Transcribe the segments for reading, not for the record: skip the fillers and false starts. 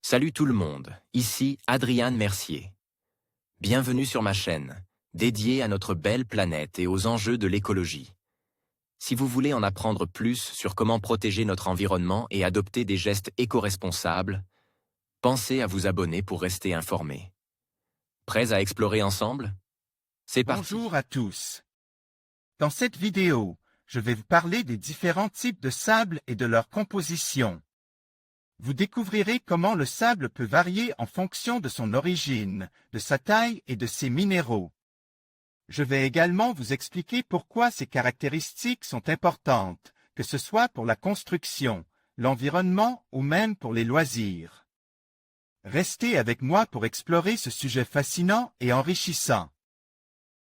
Salut tout le monde, ici Adrian Mercier. Bienvenue sur ma chaîne, dédiée à notre belle planète et aux enjeux de l'écologie. Si vous voulez en apprendre plus sur comment protéger notre environnement et adopter des gestes éco-responsables, pensez à vous abonner pour rester informé. Prêts à explorer ensemble? C'est parti. Bonjour à tous. Dans cette vidéo, je vais vous parler des différents types de sable et de leur composition. Vous découvrirez comment le sable peut varier en fonction de son origine, de sa taille et de ses minéraux. Je vais également vous expliquer pourquoi ces caractéristiques sont importantes, que ce soit pour la construction, l'environnement ou même pour les loisirs. Restez avec moi pour explorer ce sujet fascinant et enrichissant.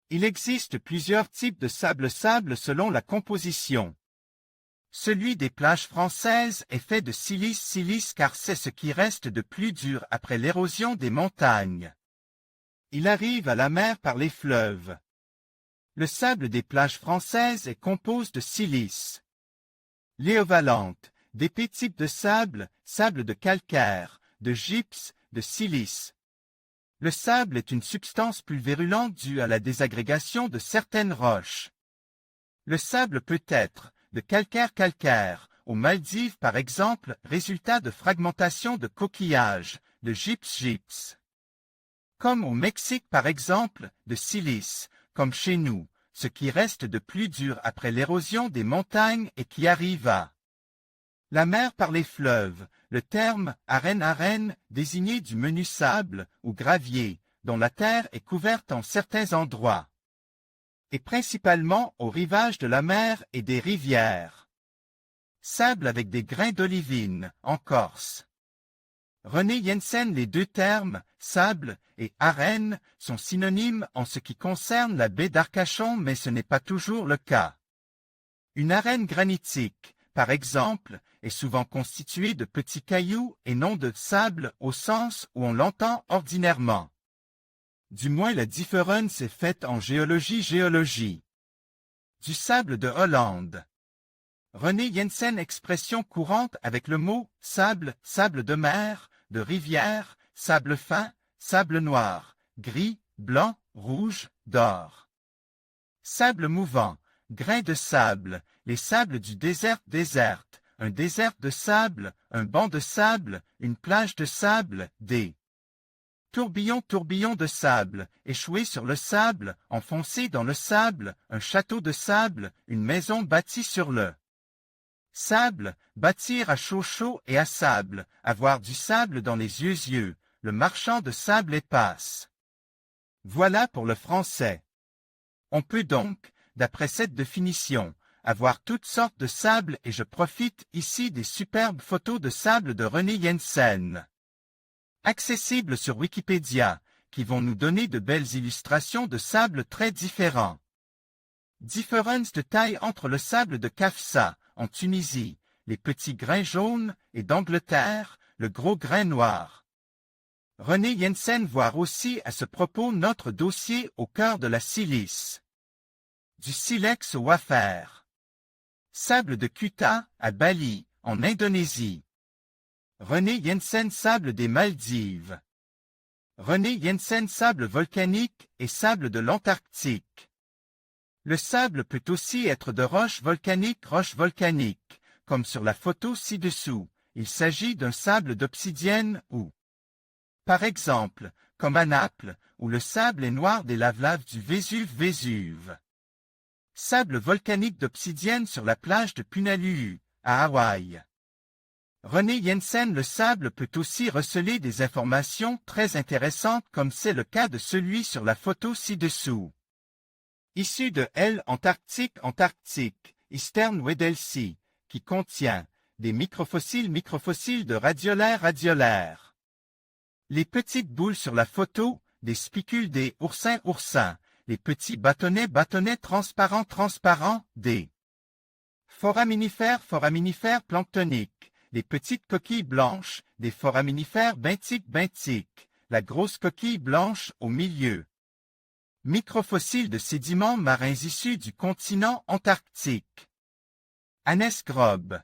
Il existe plusieurs types de sable selon la composition. Celui des plages françaises est fait de silice car c'est ce qui reste de plus dur après l'érosion des montagnes. Il arrive à la mer par les fleuves. Le sable des plages françaises est composé de silice. L'éovalente, d'épais types de sable de calcaire, de gypse, de silice. Le sable est une substance pulvérulente due à la désagrégation de certaines roches. Le sable peut être de calcaire, aux Maldives par exemple, résultat de fragmentation de coquillages, de gypse. Comme au Mexique par exemple, de silice, comme chez nous, ce qui reste de plus dur après l'érosion des montagnes et qui arrive à la mer par les fleuves, le terme arène désignait du menu sable ou gravier, dont la terre est couverte en certains endroits, et principalement au rivage de la mer et des rivières. Sable avec des grains d'olivine, en Corse. René Jensen, les deux termes, sable et arène, sont synonymes en ce qui concerne la baie d'Arcachon, mais ce n'est pas toujours le cas. Une arène granitique, par exemple, est souvent constituée de petits cailloux et non de sable au sens où on l'entend ordinairement. Du moins la différence est faite en géologie. Du sable de Hollande. René Jensen, expression courante avec le mot sable, sable de mer, de rivière, sable fin, sable noir, gris, blanc, rouge, d'or. Sable mouvant, grains de sable, les sables du désert, un désert de sable, un banc de sable, une plage de sable, des tourbillons de sable, échoués sur le sable, enfoncés dans le sable, un château de sable, une maison bâtie sur le sable, bâtir à chaud et à sable, avoir du sable dans les yeux, le marchand de sable épaisse. Voilà pour le français. On peut donc, d'après cette définition, avoir toutes sortes de sable et je profite ici des superbes photos de sable de René Jensen, accessibles sur Wikipédia, qui vont nous donner de belles illustrations de sable très différents. Différence de taille entre le sable de Kafsa, en Tunisie, les petits grains jaunes, et d'Angleterre, le gros grain noir. René Jensen voir aussi à ce propos notre dossier au cœur de la silice. Du silex au wafer. Sable de Kuta, à Bali, en Indonésie. René Jensen sable des Maldives. René Jensen sable volcanique et sable de l'Antarctique. Le sable peut aussi être de roche volcanique, comme sur la photo ci-dessous. Il s'agit d'un sable d'obsidienne ou, par exemple, comme à Naples, où le sable est noir des laves du Vésuve. Sable volcanique d'obsidienne sur la plage de Punaluu, à Hawaï. René Jensen, le sable peut aussi receler des informations très intéressantes comme c'est le cas de celui sur la photo ci-dessous. Issu de Antarctique, Eastern Weddellsea, qui contient des microfossiles de radiolaires. Les petites boules sur la photo, des spicules des oursins, les petits bâtonnets transparents, des foraminifères planctoniques, les petites coquilles blanches, des foraminifères benthiques, la grosse coquille blanche au milieu. Microfossiles de sédiments marins issus du continent antarctique. Anesgrobe.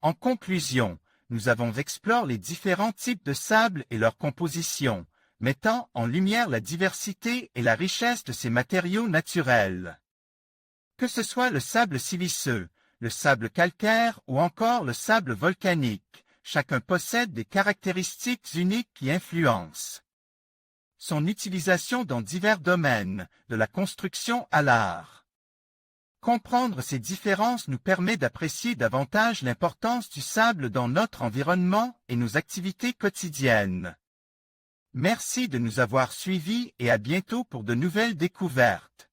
En conclusion, nous avons exploré les différents types de sable et leur composition, mettant en lumière la diversité et la richesse de ces matériaux naturels. Que ce soit le sable siliceux, le sable calcaire ou encore le sable volcanique, chacun possède des caractéristiques uniques qui influencent son utilisation dans divers domaines, de la construction à l'art. Comprendre ces différences nous permet d'apprécier davantage l'importance du sable dans notre environnement et nos activités quotidiennes. Merci de nous avoir suivis et à bientôt pour de nouvelles découvertes.